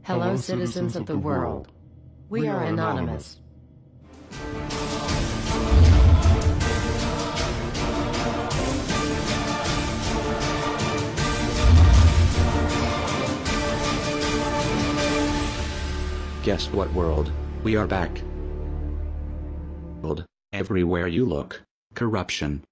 Hello, citizens of the world. We are anonymous. Guess what, world? We are back. Everywhere you look, corruption.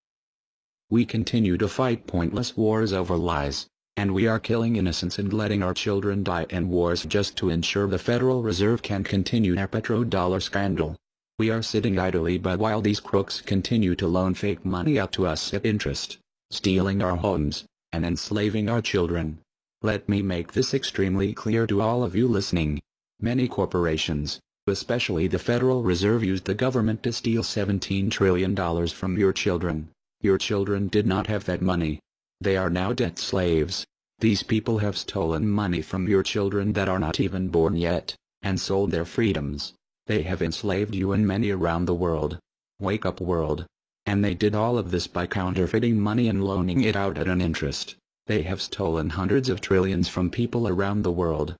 We continue to fight pointless wars over lies, and we are killing innocents and letting our children die in wars just to ensure the Federal Reserve can continue their petrodollar scandal. We are sitting idly by while these crooks continue to loan fake money out to us at interest, stealing our homes, and enslaving our children. Let me make this extremely clear to all of you listening. Many corporations, especially the Federal Reserve, used the government to steal $17 trillion from your children. Your children did not have that money. They are now debt slaves. These people have stolen money from your children that are not even born yet, and sold their freedoms. They have enslaved you and many around the world. Wake up, world. And they did all of this by counterfeiting money and loaning it out at an interest. They have stolen hundreds of trillions from people around the world.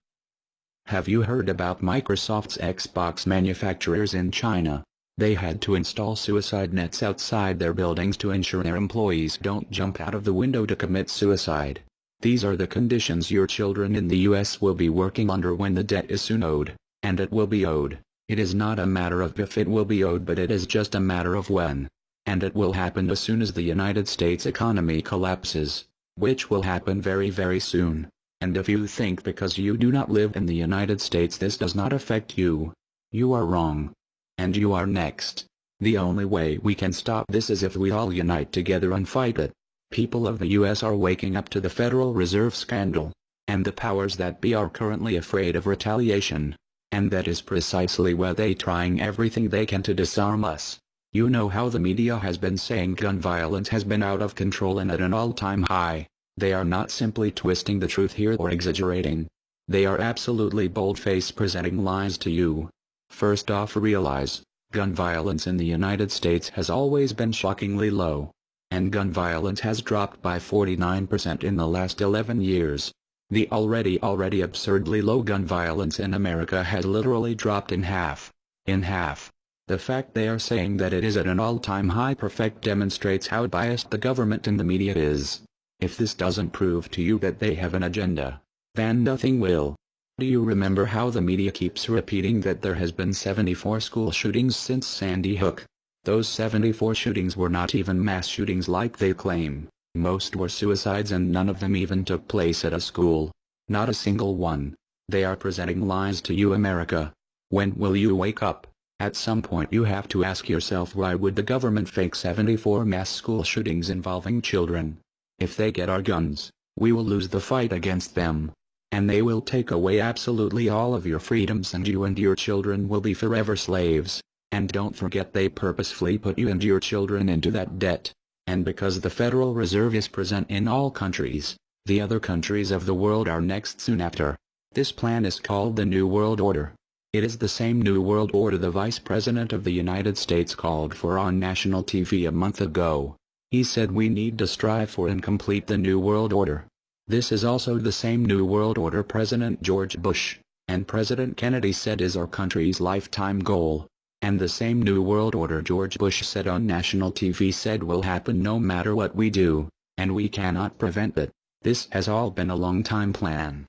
Have you heard about Microsoft's Xbox manufacturers in China? They had to install suicide nets outside their buildings to ensure their employees don't jump out of the window to commit suicide. These are the conditions your children in the US will be working under when the debt is soon owed, and it will be owed. It is not a matter of if it will be owed, but it is just a matter of when. And it will happen as soon as the United States economy collapses, which will happen very, very soon. And if you think because you do not live in the United States this does not affect you, you are wrong. And you are next. The only way we can stop this is if we all unite together and fight it. People of the US are waking up to the Federal Reserve scandal, and the powers that be are currently afraid of retaliation. And that is precisely why they trying everything they can to disarm us. You know how the media has been saying gun violence has been out of control and at an all-time high. They are not simply twisting the truth here or exaggerating. They are absolutely bold-faced presenting lies to you. First off, realize, gun violence in the United States has always been shockingly low. And gun violence has dropped by 49% in the last 11 years. The already absurdly low gun violence in America has literally dropped in half. In half. The fact they are saying that it is at an all-time high perfect demonstrates how biased the government and the media is. If this doesn't prove to you that they have an agenda, then nothing will. Do you remember how the media keeps repeating that there has been 74 school shootings since Sandy Hook? Those 74 shootings were not even mass shootings like they claim. Most were suicides and none of them even took place at a school. Not a single one. They are presenting lies to you, America. When will you wake up? At some point you have to ask yourself, why would the government fake 74 mass school shootings involving children? If they get our guns, we will lose the fight against them. And they will take away absolutely all of your freedoms and you and your children will be forever slaves. And don't forget they purposefully put you and your children into that debt. And because the Federal Reserve is present in all countries, the other countries of the world are next soon after. This plan is called the New World Order. It is the same New World Order the Vice President of the United States called for on national TV a month ago. He said we need to strive for and complete the New World Order. This is also the same New World Order President George Bush and President Kennedy said is our country's lifetime goal. And the same New World Order George Bush said on national TV said will happen no matter what we do, and we cannot prevent it. This has all been a long-time plan.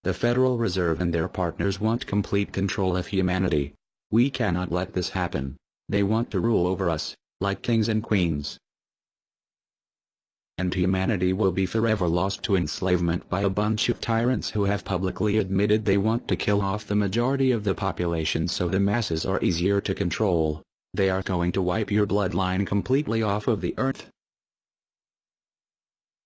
The Federal Reserve and their partners want complete control of humanity. We cannot let this happen. They want to rule over us, like kings and queens. And humanity will be forever lost to enslavement by a bunch of tyrants who have publicly admitted they want to kill off the majority of the population so the masses are easier to control. They are going to wipe your bloodline completely off of the earth.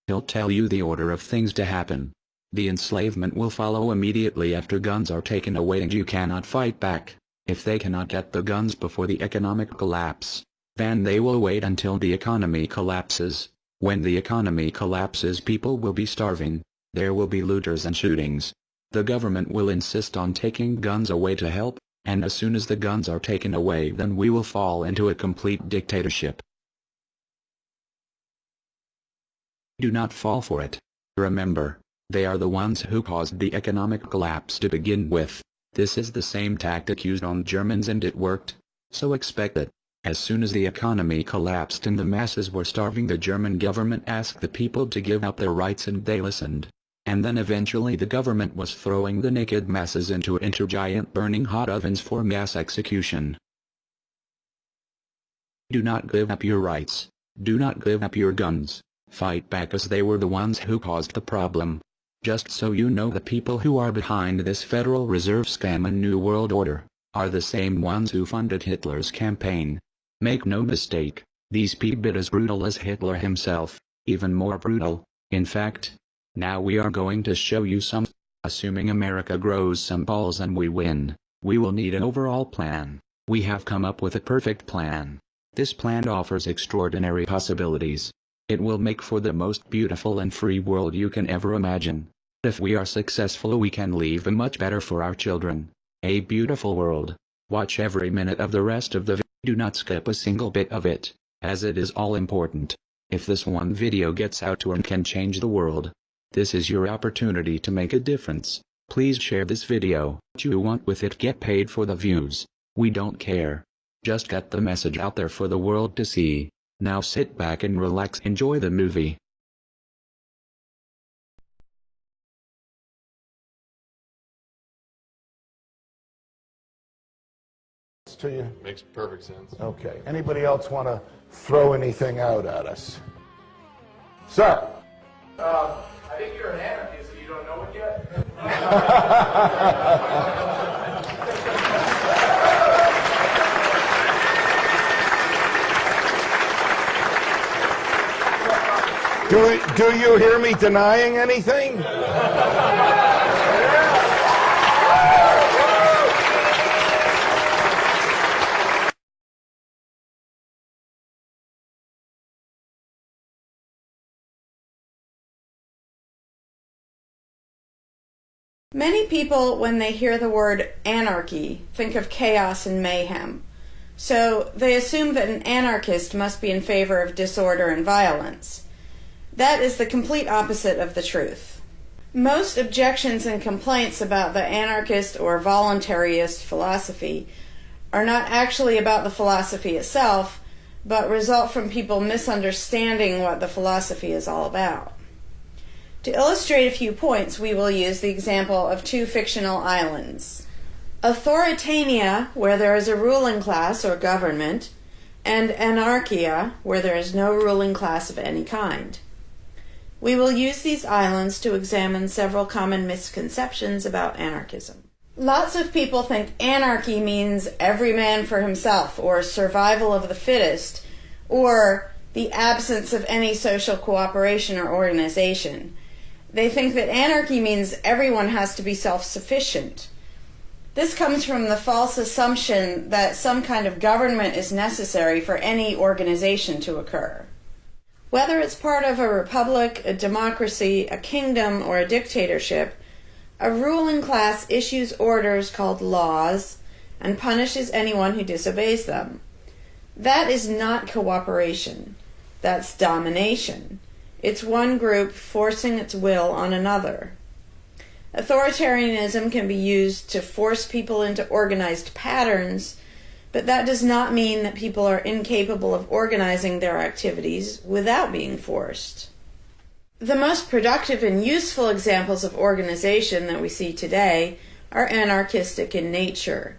He'll tell you the order of things to happen. The enslavement will follow immediately after guns are taken away and you cannot fight back. If they cannot get the guns before the economic collapse, then they will wait until the economy collapses. When the economy collapses, people will be starving. There will be looters and shootings. The government will insist on taking guns away to help, and as soon as the guns are taken away, then we will fall into a complete dictatorship. Do not fall for it. Remember, They are the ones who caused the economic collapse to begin with. This is the same tactic used on Germans and it worked. So expect it. As soon as the economy collapsed and the masses were starving, the German government asked the people to give up their rights and they listened. And then eventually the government was throwing the naked masses into giant burning hot ovens for mass execution. Do not give up your rights. Do not give up your guns. Fight back, as they were the ones who caused the problem. Just so you know, the people who are behind this Federal Reserve scam and New World Order are the same ones who funded Hitler's campaign. Make no mistake, these people are as brutal as Hitler himself, even more brutal. In fact, now we are going to show you some. Assuming America grows some balls and we win, we will need an overall plan. We have come up with a perfect plan. This plan offers extraordinary possibilities. It will make for the most beautiful and free world you can ever imagine. If we are successful, we can leave a much better for our children. A beautiful world. Watch every minute of the rest of the video. Do not skip a single bit of it, as it is all important. If this one video gets out to and can change the world, this is your opportunity to make a difference. Please share this video. What you want with it, get paid for the views. We don't care. Just get the message out there for the world to see. Now sit back and relax, enjoy the movie. To you? Makes perfect sense. Okay. Anybody else want to throw anything out at us? Sir? I think you're an anarchist and you don't know it yet. Do you hear me denying anything? Many people, when they hear the word anarchy, think of chaos and mayhem. So they assume that an anarchist must be in favor of disorder and violence. That is the complete opposite of the truth. Most objections and complaints about the anarchist or voluntarist philosophy are not actually about the philosophy itself, but result from people misunderstanding what the philosophy is all about. To illustrate a few points, we will use the example of two fictional islands. Authoritania, where there is a ruling class or government, and Anarchia, where there is no ruling class of any kind. We will use these islands to examine several common misconceptions about anarchism. Lots of people think anarchy means every man for himself, or survival of the fittest, or the absence of any social cooperation or organization. They think that anarchy means everyone has to be self-sufficient. This comes from the false assumption that some kind of government is necessary for any organization to occur. Whether it's part of a republic, a democracy, a kingdom, or a dictatorship, a ruling class issues orders called laws and punishes anyone who disobeys them. That is not cooperation. That's domination. It's one group forcing its will on another. Authoritarianism can be used to force people into organized patterns, but that does not mean that people are incapable of organizing their activities without being forced. The most productive and useful examples of organization that we see today are anarchistic in nature.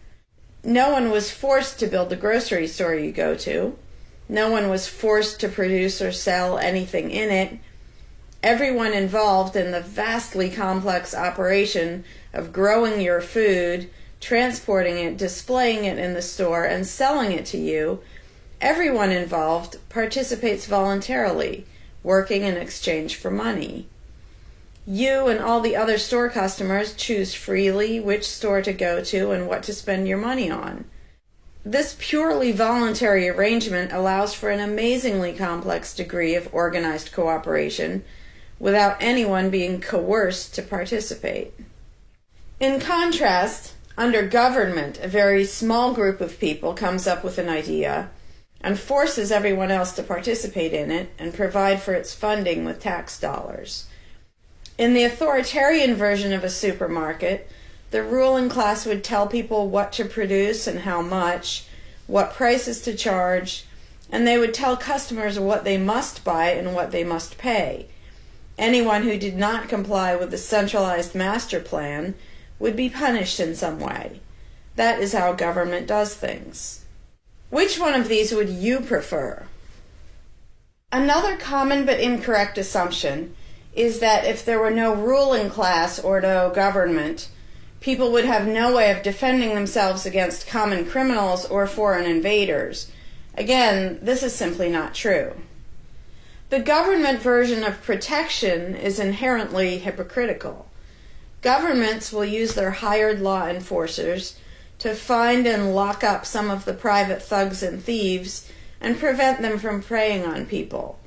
No one was forced to build the grocery store you go to. No one was forced to produce or sell anything in it. Everyone involved in the vastly complex operation of growing your food, transporting it, displaying it in the store, and selling it to you, everyone involved participates voluntarily, working in exchange for money. You and all the other store customers choose freely which store to go to and what to spend your money on. This purely voluntary arrangement allows for an amazingly complex degree of organized cooperation without anyone being coerced to participate. In contrast, under government, a very small group of people comes up with an idea and forces everyone else to participate in it and provide for its funding with tax dollars. In the authoritarian version of a supermarket, the ruling class would tell people what to produce and how much, what prices to charge, and they would tell customers what they must buy and what they must pay. Anyone who did not comply with the centralized master plan would be punished in some way. That is how government does things. Which one of these would you prefer? Another common but incorrect assumption is that if there were no ruling class or no government, people would have no way of defending themselves against common criminals or foreign invaders. Again, this is simply not true. The government version of protection is inherently hypocritical. Governments will use their hired law enforcers to find and lock up some of the private thugs and thieves and prevent them from preying on people.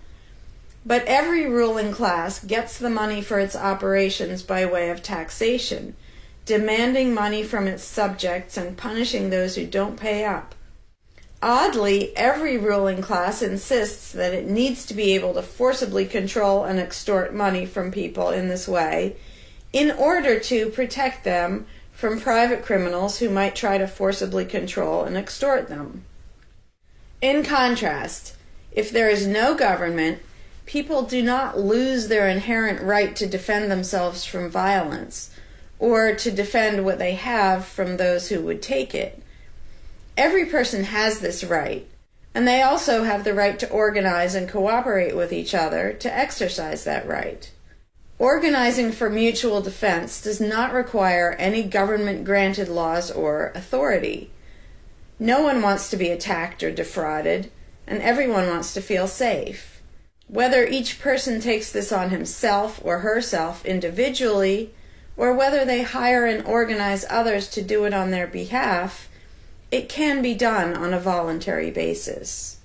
But every ruling class gets the money for its operations by way of taxation, demanding money from its subjects and punishing those who don't pay up. Oddly, every ruling class insists that it needs to be able to forcibly control and extort money from people in this way in order to protect them from private criminals who might try to forcibly control and extort them. In contrast, if there is no government, people do not lose their inherent right to defend themselves from violence or to defend what they have from those who would take it. Every person has this right, and they also have the right to organize and cooperate with each other to exercise that right. Organizing for mutual defense does not require any government-granted laws or authority. No one wants to be attacked or defrauded, and everyone wants to feel safe. Whether each person takes this on himself or herself individually, or whether they hire and organize others to do it on their behalf, it can be done on a voluntary basis.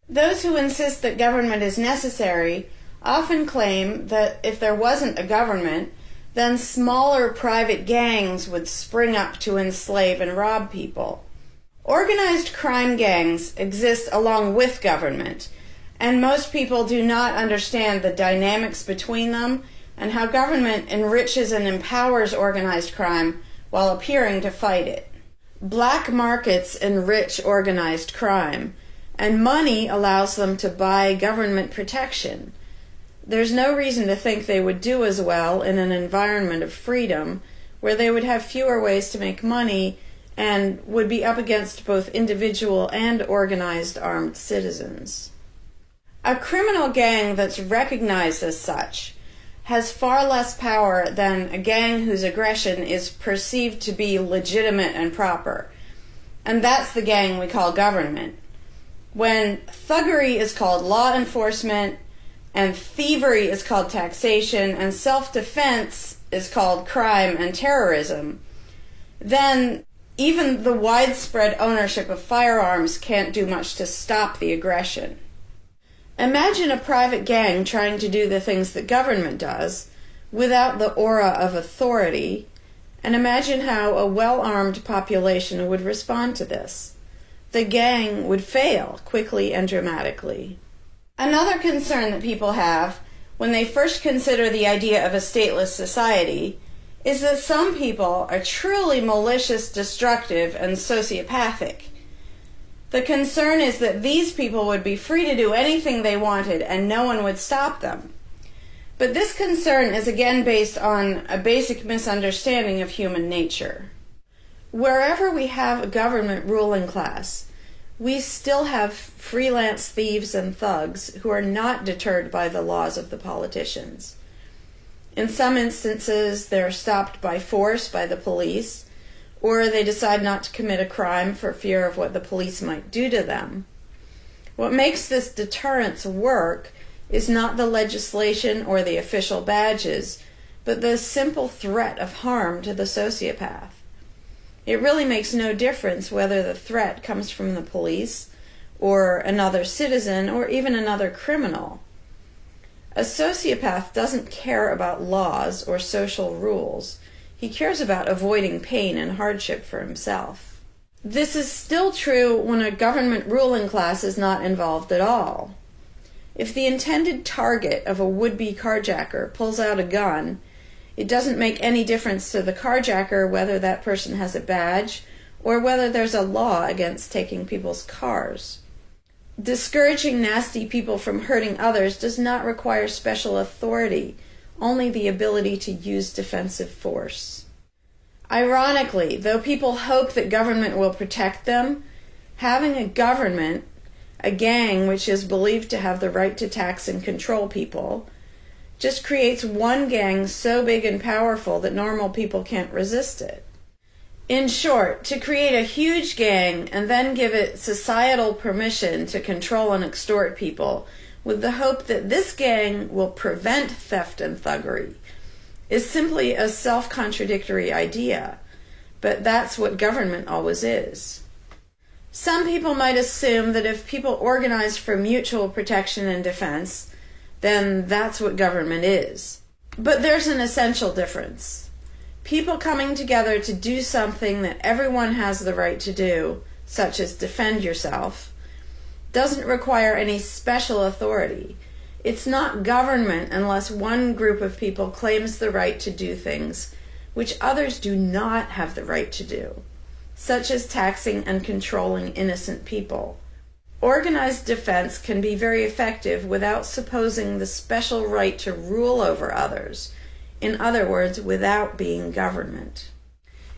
Those who insist that government is necessary often claim that if there wasn't a government, then smaller private gangs would spring up to enslave and rob people. Organized crime gangs exist along with government, and most people do not understand the dynamics between them and how government enriches and empowers organized crime while appearing to fight it. Black markets enrich organized crime, and money allows them to buy government protection. There's no reason to think they would do as well in an environment of freedom, where they would have fewer ways to make money and would be up against both individual and organized armed citizens. A criminal gang that's recognized as such has far less power than a gang whose aggression is perceived to be legitimate and proper. And that's the gang we call government. When thuggery is called law enforcement, and thievery is called taxation, and self-defense is called crime and terrorism, then even the widespread ownership of firearms can't do much to stop the aggression. Imagine a private gang trying to do the things that government does without the aura of authority, and imagine how a well-armed population would respond to this. The gang would fail quickly and dramatically. Another concern that people have when they first consider the idea of a stateless society is that some people are truly malicious, destructive, and sociopathic. The concern is that these people would be free to do anything they wanted and no one would stop them. But this concern is again based on a basic misunderstanding of human nature. Wherever we have a government ruling class, we still have freelance thieves and thugs who are not deterred by the laws of the politicians. In some instances, they're stopped by force by the police, or they decide not to commit a crime for fear of what the police might do to them. What makes this deterrence work is not the legislation or the official badges, but the simple threat of harm to the sociopath. It really makes no difference whether the threat comes from the police, or another citizen, or even another criminal. A sociopath doesn't care about laws or social rules. He cares about avoiding pain and hardship for himself. This is still true when a government ruling class is not involved at all. If the intended target of a would-be carjacker pulls out a gun, it doesn't make any difference to the carjacker whether that person has a badge or whether there's a law against taking people's cars. Discouraging nasty people from hurting others does not require special authority, only the ability to use defensive force. Ironically, though people hope that government will protect them, having a government, a gang which is believed to have the right to tax and control people, just creates one gang so big and powerful that normal people can't resist it. In short, to create a huge gang and then give it societal permission to control and extort people with the hope that this gang will prevent theft and thuggery is simply a self-contradictory idea, but that's what government always is. Some people might assume that if people organize for mutual protection and defense, then that's what government is. But there's an essential difference. People coming together to do something that everyone has the right to do, such as defend yourself, doesn't require any special authority. It's not government unless one group of people claims the right to do things which others do not have the right to do, such as taxing and controlling innocent people. Organized defense can be very effective without supposing the special right to rule over others. In other words, without being government.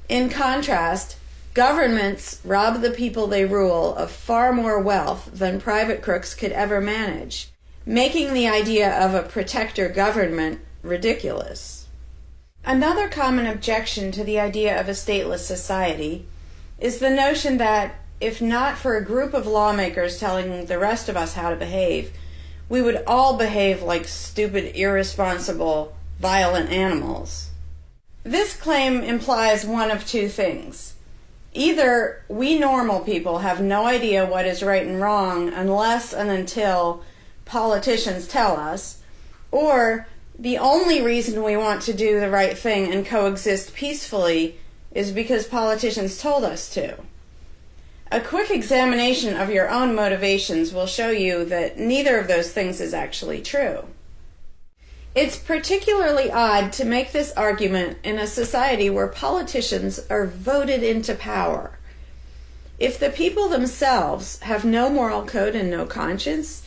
In contrast, governments rob the people they rule of far more wealth than private crooks could ever manage, making the idea of a protector government ridiculous. Another common objection to the idea of a stateless society is the notion that, if not for a group of lawmakers telling the rest of us how to behave, we would all behave like stupid, irresponsible, violent animals. This claim implies one of two things. Either we normal people have no idea what is right and wrong unless and until politicians tell us, or the only reason we want to do the right thing and coexist peacefully is because politicians told us to. A quick examination of your own motivations will show you that neither of those things is actually true. It's particularly odd to make this argument in a society where politicians are voted into power. If the people themselves have no moral code and no conscience,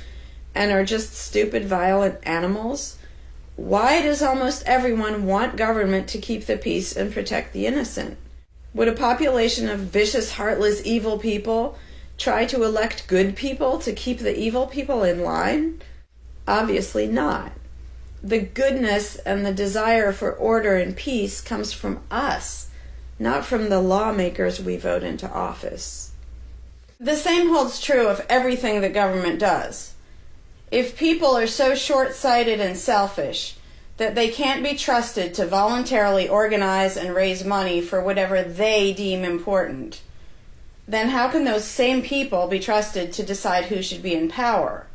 and are just stupid, violent animals, why does almost everyone want government to keep the peace and protect the innocent? Would a population of vicious, heartless, evil people try to elect good people to keep the evil people in line? Obviously not. The goodness and the desire for order and peace comes from us, not from the lawmakers we vote into office. The same holds true of everything that government does. If people are so short-sighted and selfish that they can't be trusted to voluntarily organize and raise money for whatever they deem important, then how can those same people be trusted to decide who should be in power?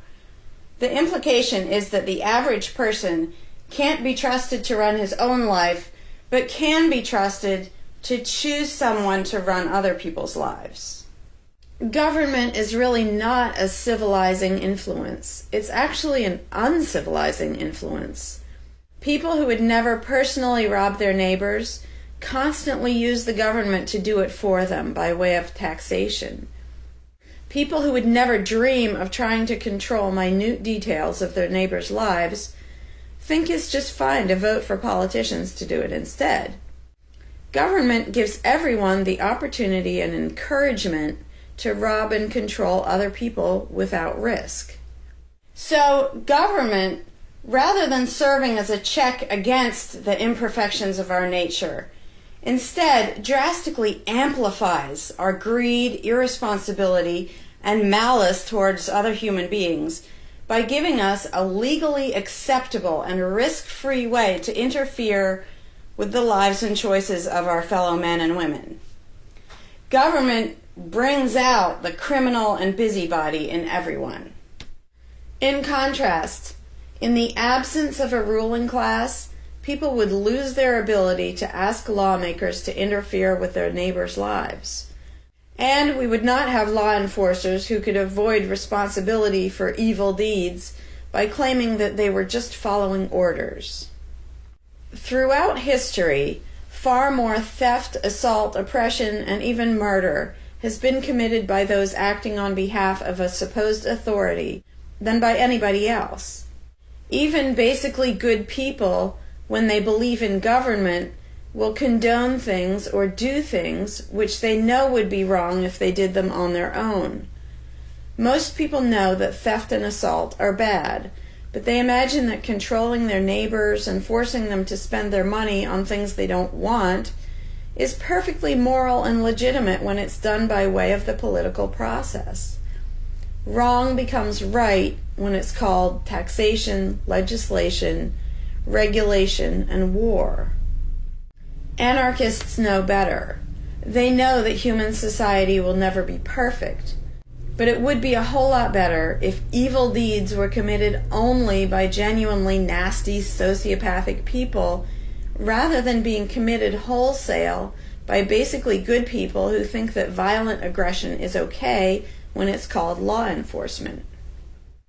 The implication is that the average person can't be trusted to run his own life, but can be trusted to choose someone to run other people's lives. Government is really not a civilizing influence. It's actually an uncivilizing influence. People who would never personally rob their neighbors constantly use the government to do it for them by way of taxation. People who would never dream of trying to control minute details of their neighbors' lives think it's just fine to vote for politicians to do it instead. Government gives everyone the opportunity and encouragement to rob and control other people without risk. So government, rather than serving as a check against the imperfections of our nature, instead drastically amplifies our greed, irresponsibility, and malice towards other human beings by giving us a legally acceptable and risk-free way to interfere with the lives and choices of our fellow men and women. Government brings out the criminal and busybody in everyone. In contrast, in the absence of a ruling class, people would lose their ability to ask lawmakers to interfere with their neighbors' lives. And we would not have law enforcers who could avoid responsibility for evil deeds by claiming that they were just following orders. Throughout history, far more theft, assault, oppression, and even murder has been committed by those acting on behalf of a supposed authority than by anybody else. Even basically good people, when they believe in government, will condone things or do things which they know would be wrong if they did them on their own. Most people know that theft and assault are bad, but they imagine that controlling their neighbors and forcing them to spend their money on things they don't want is perfectly moral and legitimate when it's done by way of the political process. Wrong becomes right when it's called taxation, legislation, regulation, and war. Anarchists know better. They know that human society will never be perfect, but it would be a whole lot better if evil deeds were committed only by genuinely nasty, sociopathic people, rather than being committed wholesale by basically good people who think that violent aggression is okay when it's called law enforcement.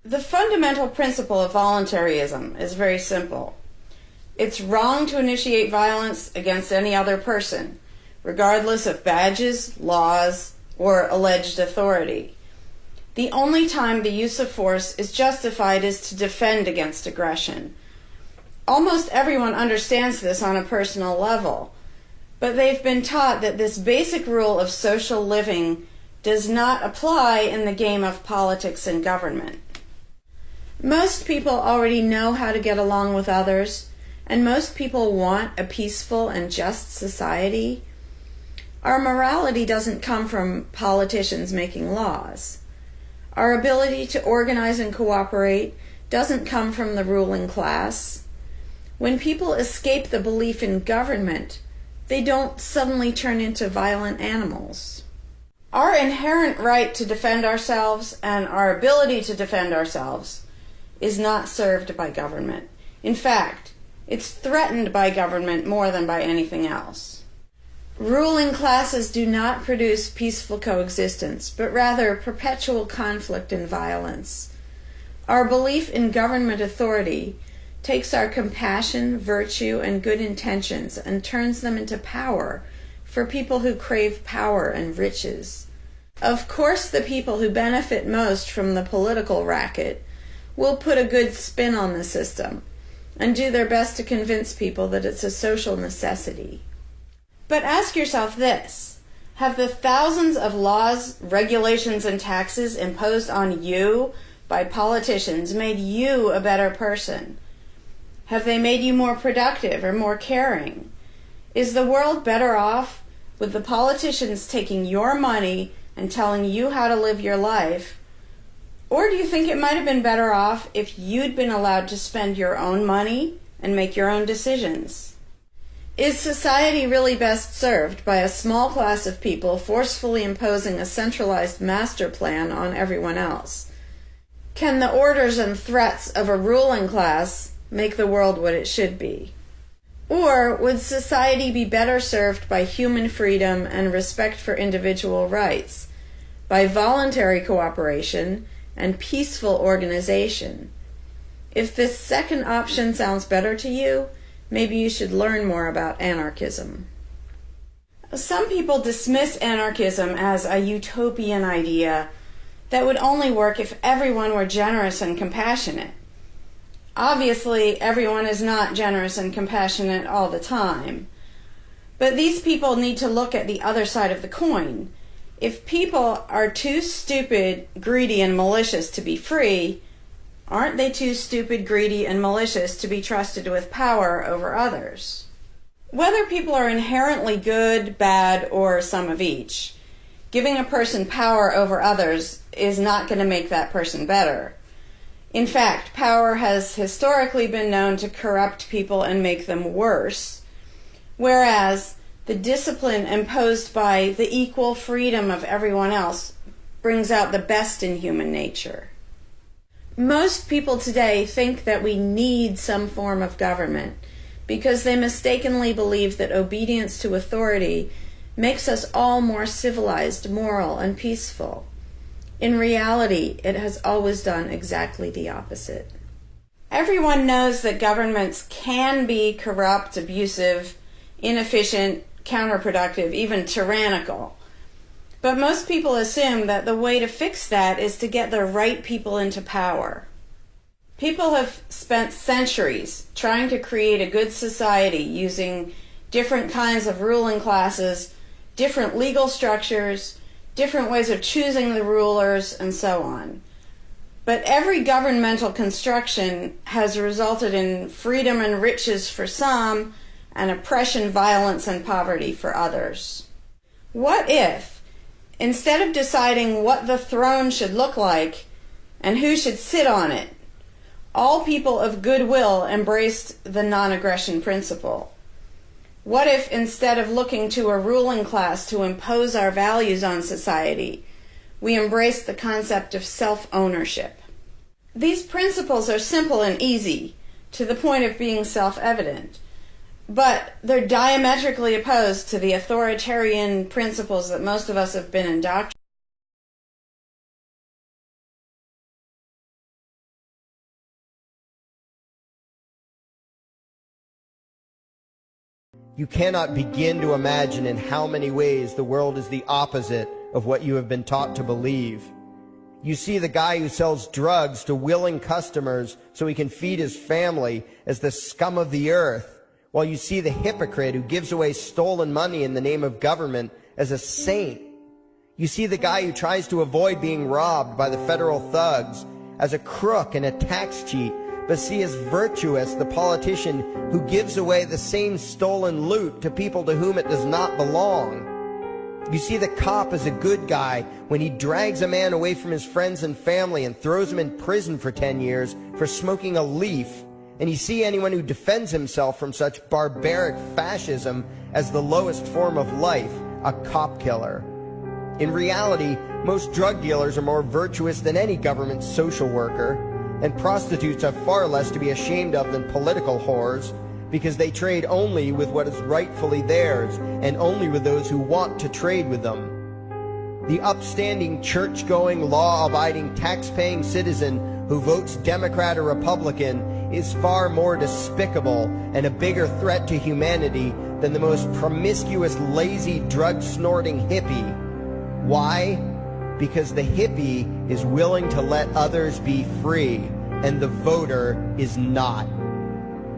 The fundamental principle of voluntarism is very simple. It's wrong to initiate violence against any other person, regardless of badges, laws, or alleged authority. The only time the use of force is justified is to defend against aggression. Almost everyone understands this on a personal level, but they've been taught that this basic rule of social living does not apply in the game of politics and government. Most people already know how to get along with others, and most people want a peaceful and just society. Our morality doesn't come from politicians making laws. Our ability to organize and cooperate doesn't come from the ruling class. When people escape the belief in government, they don't suddenly turn into violent animals. Our inherent right to defend ourselves and our ability to defend ourselves is not served by government. In fact, it's threatened by government more than by anything else. Ruling classes do not produce peaceful coexistence, but rather perpetual conflict and violence. Our belief in government authority takes our compassion, virtue, and good intentions and turns them into power for people who crave power and riches. Of course, the people who benefit most from the political racket will put a good spin on the system and do their best to convince people that it's a social necessity. But ask yourself this: have the thousands of laws, regulations, and taxes imposed on you by politicians made you a better person? Have they made you more productive or more caring? Is the world better off with the politicians taking your money and telling you how to live your life? Or do you think it might have been better off if you'd been allowed to spend your own money and make your own decisions? Is society really best served by a small class of people forcefully imposing a centralized master plan on everyone else? Can the orders and threats of a ruling class make the world what it should be? Or would society be better served by human freedom and respect for individual rights, by voluntary cooperation and peaceful organization? If this second option sounds better to you, maybe you should learn more about anarchism. Some people dismiss anarchism as a utopian idea that would only work if everyone were generous and compassionate. Obviously, everyone is not generous and compassionate all the time. But these people need to look at the other side of the coin. If people are too stupid, greedy, and malicious to be free, aren't they too stupid, greedy, and malicious to be trusted with power over others? Whether people are inherently good, bad, or some of each, giving a person power over others is not going to make that person better. In fact, power has historically been known to corrupt people and make them worse, whereas the discipline imposed by the equal freedom of everyone else brings out the best in human nature. Most people today think that we need some form of government because they mistakenly believe that obedience to authority makes us all more civilized, moral, and peaceful. In reality, it has always done exactly the opposite. Everyone knows that governments can be corrupt, abusive, inefficient, counterproductive, even tyrannical. But most people assume that the way to fix that is to get the right people into power. People have spent centuries trying to create a good society using different kinds of ruling classes, different legal structures, different ways of choosing the rulers, and so on. But every governmental construction has resulted in freedom and riches for some, and oppression, violence, and poverty for others. What if, instead of deciding what the throne should look like and who should sit on it, all people of goodwill embraced the non-aggression principle? What if, instead of looking to a ruling class to impose our values on society, we embraced the concept of self-ownership? These principles are simple and easy, to the point of being self-evident, but they're diametrically opposed to the authoritarian principles that most of us have been indoctrinated. You cannot begin to imagine in how many ways the world is the opposite of what you have been taught to believe. You see the guy who sells drugs to willing customers so he can feed his family as the scum of the earth, while you see the hypocrite who gives away stolen money in the name of government as a saint. You see the guy who tries to avoid being robbed by the federal thugs as a crook and a tax cheat, but see as virtuous the politician who gives away the same stolen loot to people to whom it does not belong. You see the cop as a good guy when he drags a man away from his friends and family and throws him in prison for 10 years for smoking a leaf. And you see anyone who defends himself from such barbaric fascism as the lowest form of life, a cop killer. In reality, most drug dealers are more virtuous than any government social worker, and prostitutes have far less to be ashamed of than political whores, because they trade only with what is rightfully theirs, and only with those who want to trade with them. The upstanding, church-going, law-abiding, tax-paying citizen who votes Democrat or Republican is far more despicable and a bigger threat to humanity than the most promiscuous, lazy, drug-snorting hippie. Why? Because the hippie is willing to let others be free, and the voter is not.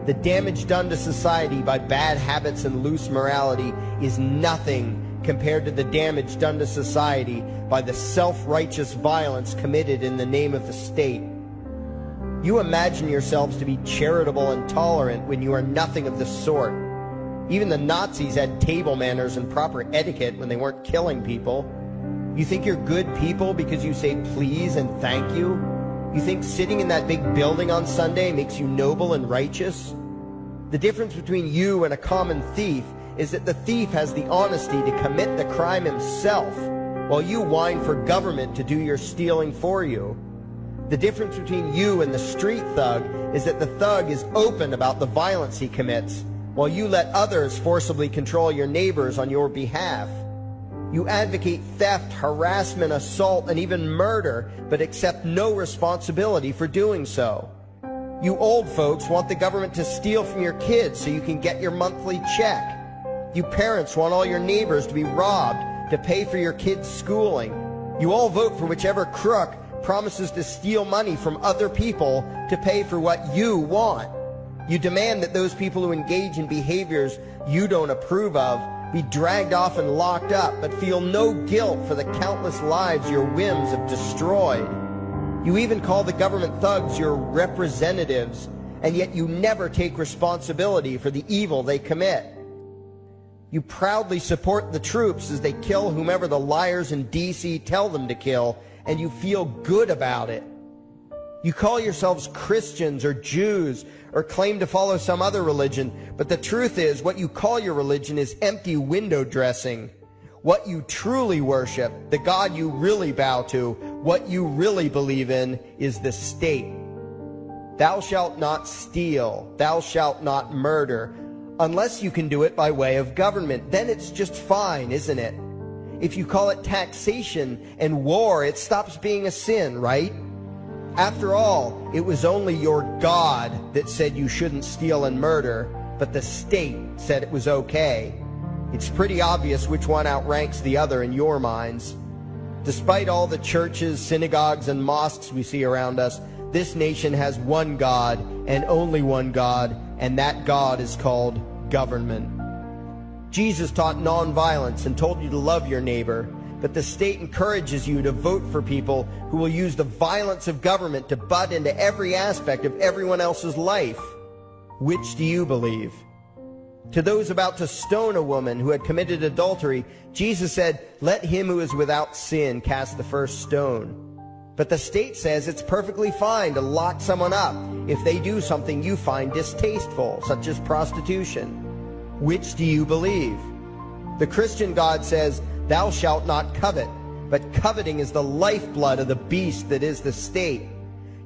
The damage done to society by bad habits and loose morality is nothing compared to the damage done to society by the self-righteous violence committed in the name of the state. You imagine yourselves to be charitable and tolerant when you are nothing of the sort. Even the Nazis had table manners and proper etiquette when they weren't killing people. You think you're good people because you say please and thank you? You think sitting in that big building on Sunday makes you noble and righteous? The difference between you and a common thief is that the thief has the honesty to commit the crime himself, while you whine for government to do your stealing for you. The difference between you and the street thug is that the thug is open about the violence he commits, while you let others forcibly control your neighbors on your behalf. You advocate theft, harassment, assault, and even murder, but accept no responsibility for doing so. You old folks want the government to steal from your kids so you can get your monthly check. You parents want all your neighbors to be robbed to pay for your kids' schooling. You all vote for whichever crook promises to steal money from other people to pay for what you want. You demand that those people who engage in behaviors you don't approve of be dragged off and locked up, but feel no guilt for the countless lives your whims have destroyed. You even call the government thugs your representatives, and yet you never take responsibility for the evil they commit. You proudly support the troops as they kill whomever the liars in D.C. tell them to kill, and you feel good about it. You call yourselves Christians or Jews or claim to follow some other religion, but the truth is what you call your religion is empty window dressing. What you truly worship, the God you really bow to, what you really believe in is the state. Thou shalt not steal, thou shalt not murder, unless you can do it by way of government. Then it's just fine, isn't it? If you call it taxation and war, it stops being a sin, right? After all, it was only your God that said you shouldn't steal and murder, but the state said it was okay. It's pretty obvious which one outranks the other in your minds. Despite all the churches, synagogues, and mosques we see around us, this nation has one God and only one God, and that God is called government. Jesus taught nonviolence and told you to love your neighbor, but the state encourages you to vote for people who will use the violence of government to butt into every aspect of everyone else's life. Which do you believe? To those about to stone a woman who had committed adultery, Jesus said, "Let him who is without sin cast the first stone." But the state says it's perfectly fine to lock someone up if they do something you find distasteful, such as prostitution. Which do you believe? The Christian God says, "Thou shalt not covet," but coveting is the lifeblood of the beast that is the state.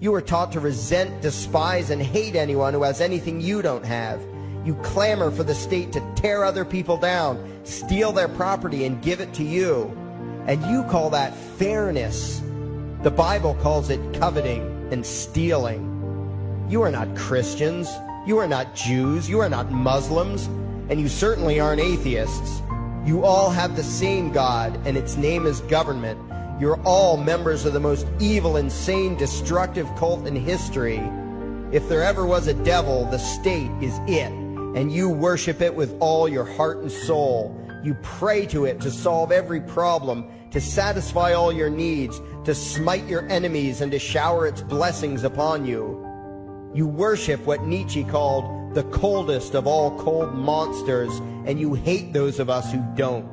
You are taught to resent, despise, and hate anyone who has anything you don't have. You clamor for the state to tear other people down, steal their property, and give it to you. And you call that fairness. The Bible calls it coveting and stealing. You are not Christians. You are not Jews. You are not Muslims. And you certainly aren't atheists. You all have the same God, and its name is government. You're all members of the most evil, insane, destructive cult in history. If there ever was a devil, the state is it, and you worship it with all your heart and soul. You pray to it to solve every problem, to satisfy all your needs, to smite your enemies, and to shower its blessings upon you. You worship what Nietzsche called the coldest of all cold monsters, and you hate those of us who don't.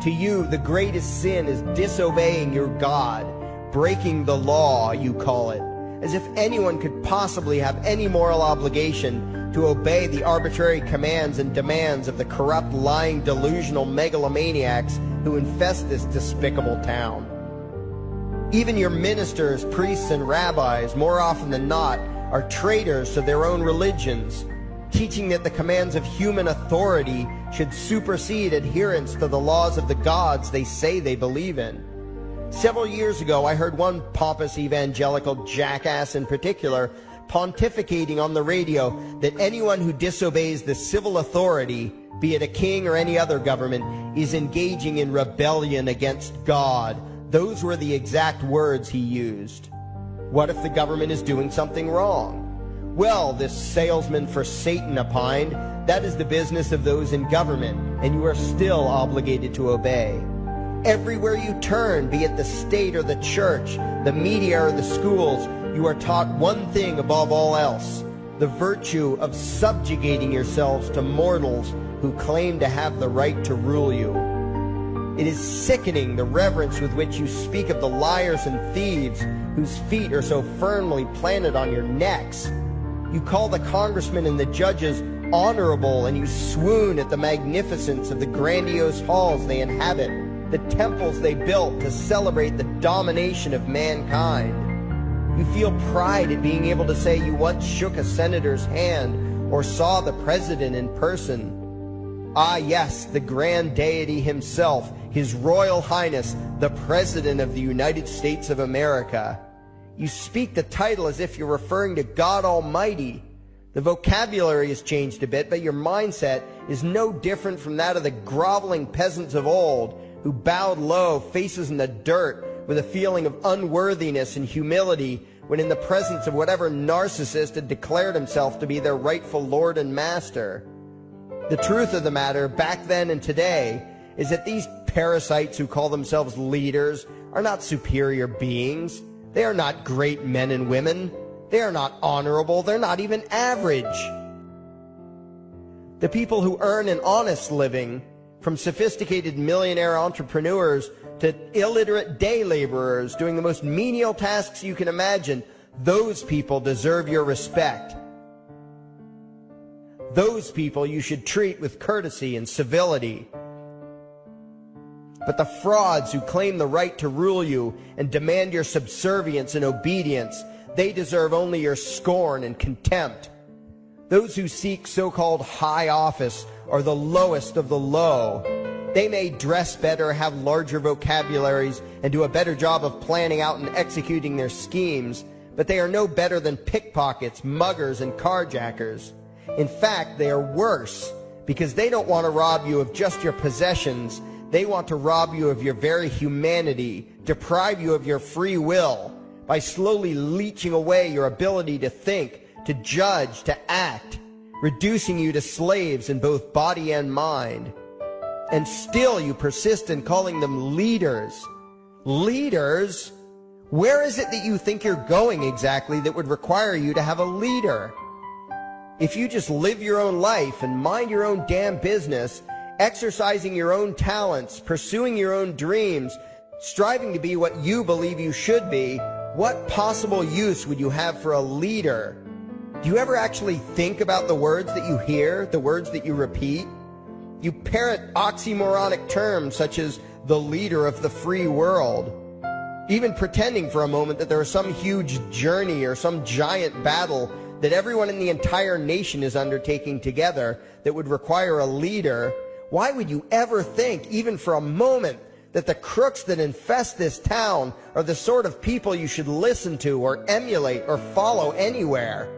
To you, the greatest sin is disobeying your God, breaking the law, you call it, as if anyone could possibly have any moral obligation to obey the arbitrary commands and demands of the corrupt, lying, delusional megalomaniacs who infest this despicable town. Even your ministers, priests, and rabbis, more often than not, are traitors to their own religions, teaching that the commands of human authority should supersede adherence to the laws of the gods they say they believe in. Several years ago, I heard one pompous evangelical jackass in particular pontificating on the radio that anyone who disobeys the civil authority, be it a king or any other government, is engaging in rebellion against God. Those were the exact words he used. What if the government is doing something wrong? Well, this salesman for Satan opined, that is the business of those in government, and you are still obligated to obey. Everywhere you turn, be it the state or the church, the media or the schools, you are taught one thing above all else, the virtue of subjugating yourselves to mortals who claim to have the right to rule you. It is sickening the reverence with which you speak of the liars and thieves whose feet are so firmly planted on your necks. You call the congressmen and the judges honorable, and you swoon at the magnificence of the grandiose halls they inhabit, the temples they built to celebrate the domination of mankind. You feel pride at being able to say you once shook a senator's hand or saw the president in person. Ah, yes, the grand deity himself, His Royal Highness, the President of the United States of America. You speak the title as if you're referring to God Almighty. The vocabulary has changed a bit, but your mindset is no different from that of the groveling peasants of old who bowed low, faces in the dirt, with a feeling of unworthiness and humility when in the presence of whatever narcissist had declared himself to be their rightful lord and master. The truth of the matter, back then and today, is that these parasites who call themselves leaders are not superior beings. They are not great men and women. They are not honorable. They're not even average. The people who earn an honest living, from sophisticated millionaire entrepreneurs to illiterate day laborers doing the most menial tasks you can imagine, those people deserve your respect. Those people you should treat with courtesy and civility. But the frauds who claim the right to rule you and demand your subservience and obedience, they deserve only your scorn and contempt. Those who seek so-called high office are the lowest of the low. They may dress better, have larger vocabularies, and do a better job of planning out and executing their schemes, but they are no better than pickpockets, muggers, and carjackers. In fact, they are worse, because they don't want to rob you of just your possessions. They want to rob you of your very humanity, deprive you of your free will, by slowly leeching away your ability to think, to judge, to act, reducing you to slaves in both body and mind. And still you persist in calling them leaders. Leaders? Where is it that you think you're going exactly that would require you to have a leader? If you just live your own life and mind your own damn business, exercising your own talents, pursuing your own dreams, striving to be what you believe you should be, what possible use would you have for a leader? Do you ever actually think about the words that you hear, the words that you repeat? You parrot oxymoronic terms such as the leader of the free world, even pretending for a moment that there is some huge journey or some giant battle that everyone in the entire nation is undertaking together that would require a leader. Why would you ever think, even for a moment, that the crooks that infest this town are the sort of people you should listen to or emulate or follow anywhere?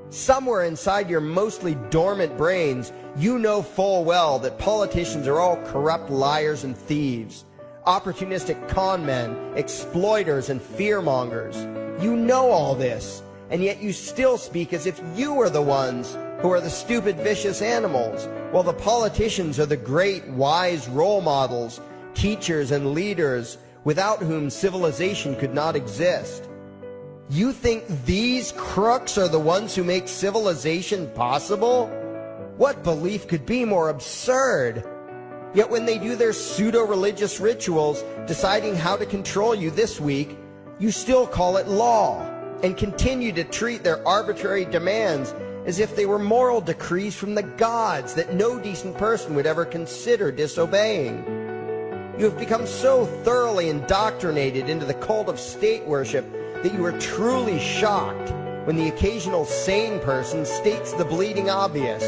Somewhere inside your mostly dormant brains, you know full well that politicians are all corrupt liars and thieves, opportunistic con men, exploiters, and fearmongers. You know all this, and yet you still speak as if you are the ones who are the stupid, vicious animals, while the politicians are the great, wise role models, teachers, and leaders without whom civilization could not exist. You think these crooks are the ones who make civilization possible? What belief could be more absurd? Yet when they do their pseudo-religious rituals, deciding how to control you this week, you still call it law, and continue to treat their arbitrary demands as if they were moral decrees from the gods that no decent person would ever consider disobeying. You have become so thoroughly indoctrinated into the cult of state worship that you are truly shocked when the occasional sane person states the bleeding obvious.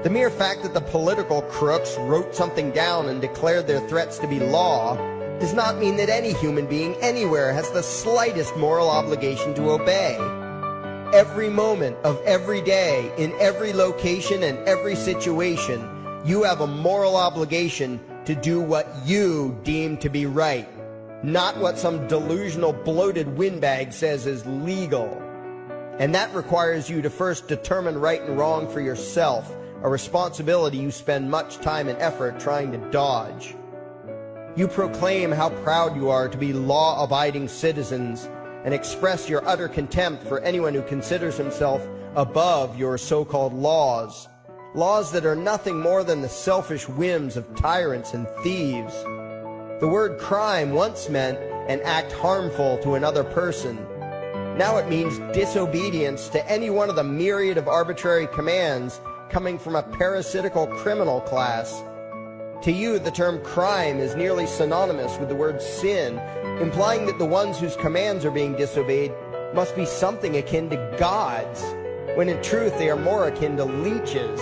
The mere fact that the political crooks wrote something down and declared their threats to be law does not mean that any human being anywhere has the slightest moral obligation to obey. Every moment of every day, in every location and every situation, you have a moral obligation to do what you deem to be right, not what some delusional bloated windbag says is legal. And that requires you to first determine right and wrong for yourself, a responsibility you spend much time and effort trying to dodge. You proclaim how proud you are to be law-abiding citizens and express your utter contempt for anyone who considers himself above your so-called laws, laws that are nothing more than the selfish whims of tyrants and thieves. The word crime once meant an act harmful to another person. Now it means disobedience to any one of the myriad of arbitrary commands coming from a parasitical criminal class. To you, the term crime is nearly synonymous with the word sin, implying that the ones whose commands are being disobeyed must be something akin to gods, when in truth they are more akin to leeches.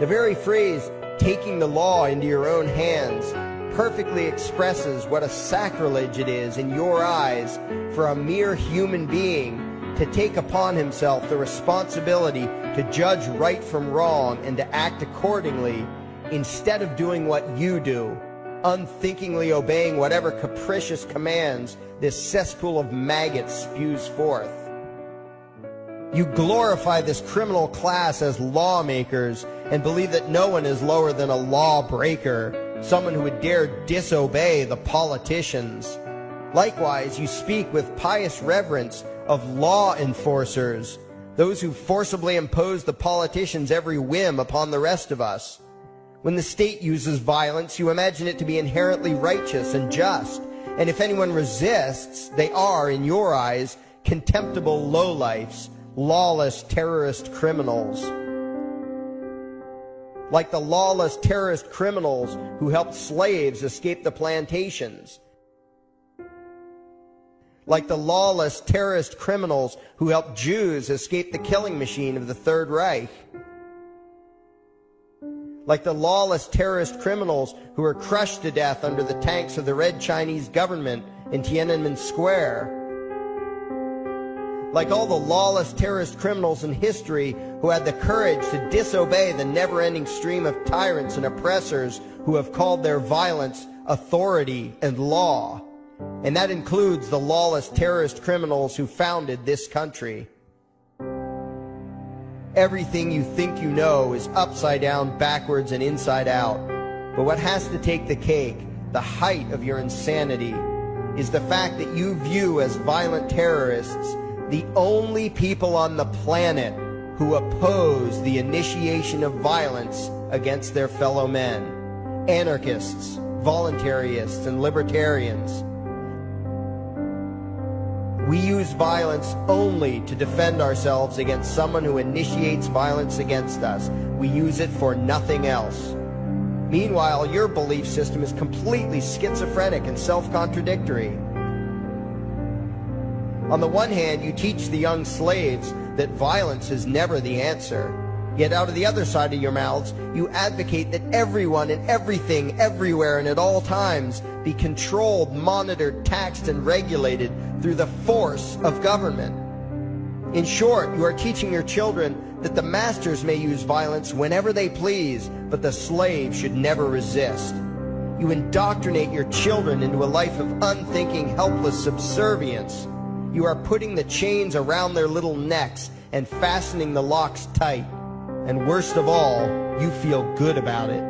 The very phrase, taking the law into your own hands, perfectly expresses what a sacrilege it is in your eyes for a mere human being to take upon himself the responsibility to judge right from wrong and to act accordingly, instead of doing what you do, unthinkingly obeying whatever capricious commands this cesspool of maggots spews forth. You glorify this criminal class as lawmakers and believe that no one is lower than a lawbreaker, someone who would dare disobey the politicians. Likewise, you speak with pious reverence of law enforcers, those who forcibly impose the politicians' every whim upon the rest of us. When the state uses violence, you imagine it to be inherently righteous and just, and if anyone resists, they are, in your eyes, contemptible lowlifes, lawless terrorist criminals. Like the lawless terrorist criminals who helped slaves escape the plantations. Like the lawless terrorist criminals who helped Jews escape the killing machine of the Third Reich. Like the lawless terrorist criminals who were crushed to death under the tanks of the Red Chinese government in Tiananmen Square. Like all the lawless terrorist criminals in history who had the courage to disobey the never-ending stream of tyrants and oppressors who have called their violence authority and law. And that includes the lawless terrorist criminals who founded this country. Everything you think you know is upside down, backwards, and inside out. But what has to take the cake, the height of your insanity, is the fact that you view as violent terrorists the only people on the planet who oppose the initiation of violence against their fellow men. Anarchists, voluntarists, and libertarians. We use violence only to defend ourselves against someone who initiates violence against us. We use it for nothing else. Meanwhile, your belief system is completely schizophrenic and self-contradictory. On the one hand, you teach the young slaves that violence is never the answer. Yet out of the other side of your mouths, you advocate that everyone and everything, everywhere and at all times be controlled, monitored, taxed, and regulated through the force of government. In short, you are teaching your children that the masters may use violence whenever they please, but the slave should never resist. You indoctrinate your children into a life of unthinking, helpless subservience. You are putting the chains around their little necks and fastening the locks tight. And worst of all, you feel good about it.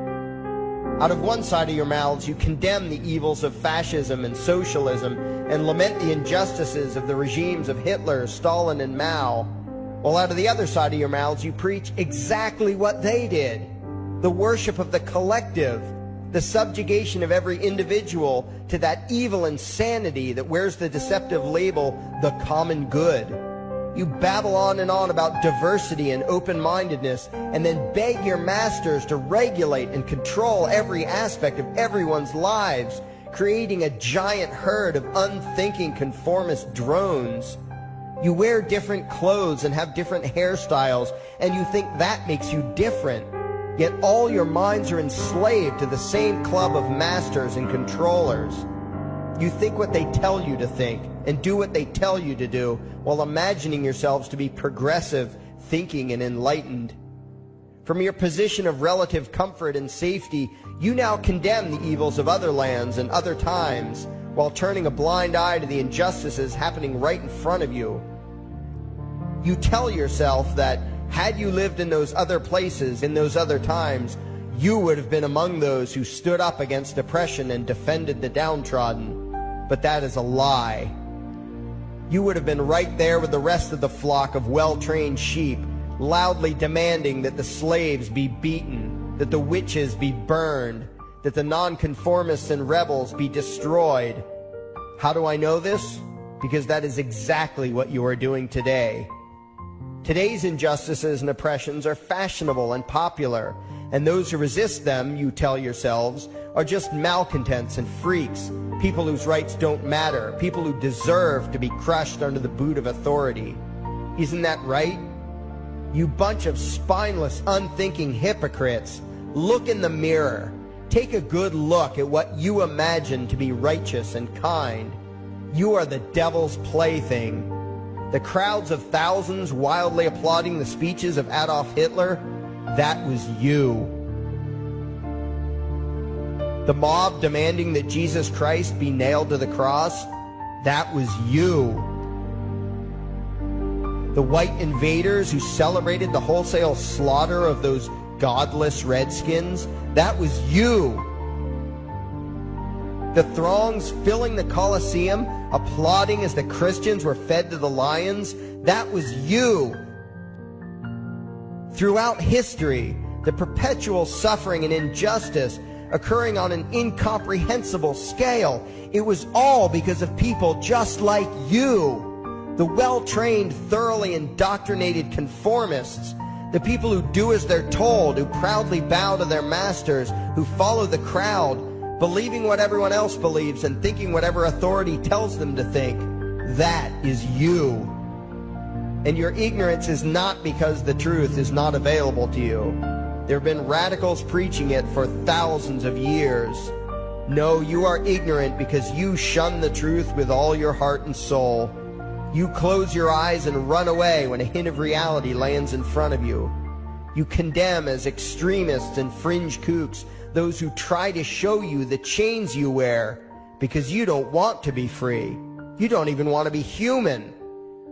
Out of one side of your mouths, you condemn the evils of fascism and socialism and lament the injustices of the regimes of Hitler, Stalin, and Mao. While out of the other side of your mouths, you preach exactly what they did. The worship of the collective, the subjugation of every individual to that evil insanity that wears the deceptive label, the common good. You babble on and on about diversity and open-mindedness, and then beg your masters to regulate and control every aspect of everyone's lives, creating a giant herd of unthinking conformist drones. You wear different clothes and have different hairstyles, and you think that makes you different. Yet all your minds are enslaved to the same club of masters and controllers. You think what they tell you to think and do what they tell you to do while imagining yourselves to be progressive, thinking, and enlightened. From your position of relative comfort and safety, you now condemn the evils of other lands and other times while turning a blind eye to the injustices happening right in front of you. You tell yourself that had you lived in those other places, in those other times, you would have been among those who stood up against oppression and defended the downtrodden. But that is a lie. You would have been right there with the rest of the flock of well-trained sheep, loudly demanding that the slaves be beaten, that the witches be burned, that the nonconformists and rebels be destroyed. How do I know this? Because that is exactly what you are doing today. Today's injustices and oppressions are fashionable and popular, and those who resist them, you tell yourselves, are just malcontents and freaks, people whose rights don't matter, people who deserve to be crushed under the boot of authority. Isn't that right? You bunch of spineless, unthinking hypocrites, look in the mirror. Take a good look at what you imagine to be righteous and kind. You are the devil's plaything. The crowds of thousands wildly applauding the speeches of Adolf Hitler, that was you. The mob demanding that Jesus Christ be nailed to the cross, that was you. The white invaders who celebrated the wholesale slaughter of those godless redskins, that was you. The throngs filling the Colosseum, applauding as the Christians were fed to the lions, that was you. Throughout history, the perpetual suffering and injustice occurring on an incomprehensible scale, it was all because of people just like you. The well-trained, thoroughly indoctrinated conformists, the people who do as they're told, who proudly bow to their masters, who follow the crowd, believing what everyone else believes and thinking whatever authority tells them to think. That is you. And your ignorance is not because the truth is not available to you. There have been radicals preaching it for thousands of years. No, you are ignorant because you shun the truth with all your heart and soul. You close your eyes and run away when a hint of reality lands in front of you. You condemn as extremists and fringe kooks those who try to show you the chains you wear because you don't want to be free. You don't even want to be human.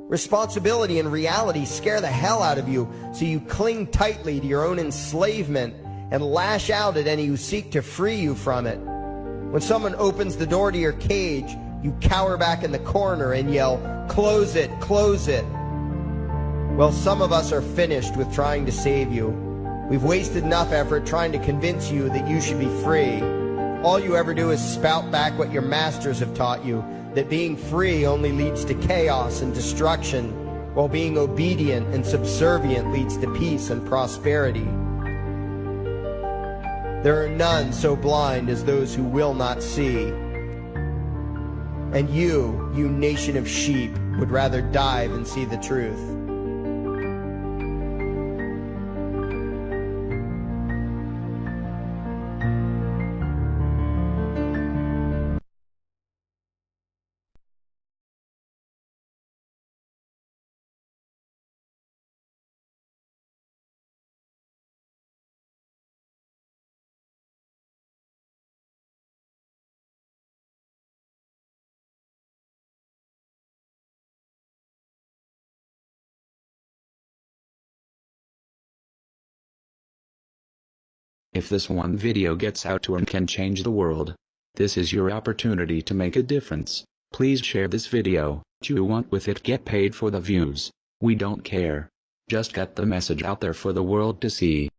Responsibility and reality scare the hell out of you, so you cling tightly to your own enslavement and lash out at any who seek to free you from it. When someone opens the door to your cage, you cower back in the corner and yell, "Close it, close it." Well, some of us are finished with trying to save you. We've wasted enough effort trying to convince you that you should be free. All you ever do is spout back what your masters have taught you, that being free only leads to chaos and destruction, while being obedient and subservient leads to peace and prosperity. There are none so blind as those who will not see. And you nation of sheep, would rather die than see the truth. If this one video gets out to and can change the world, this is your opportunity to make a difference. Please share this video. What you want with it, get paid for the views. We don't care. Just get the message out there for the world to see.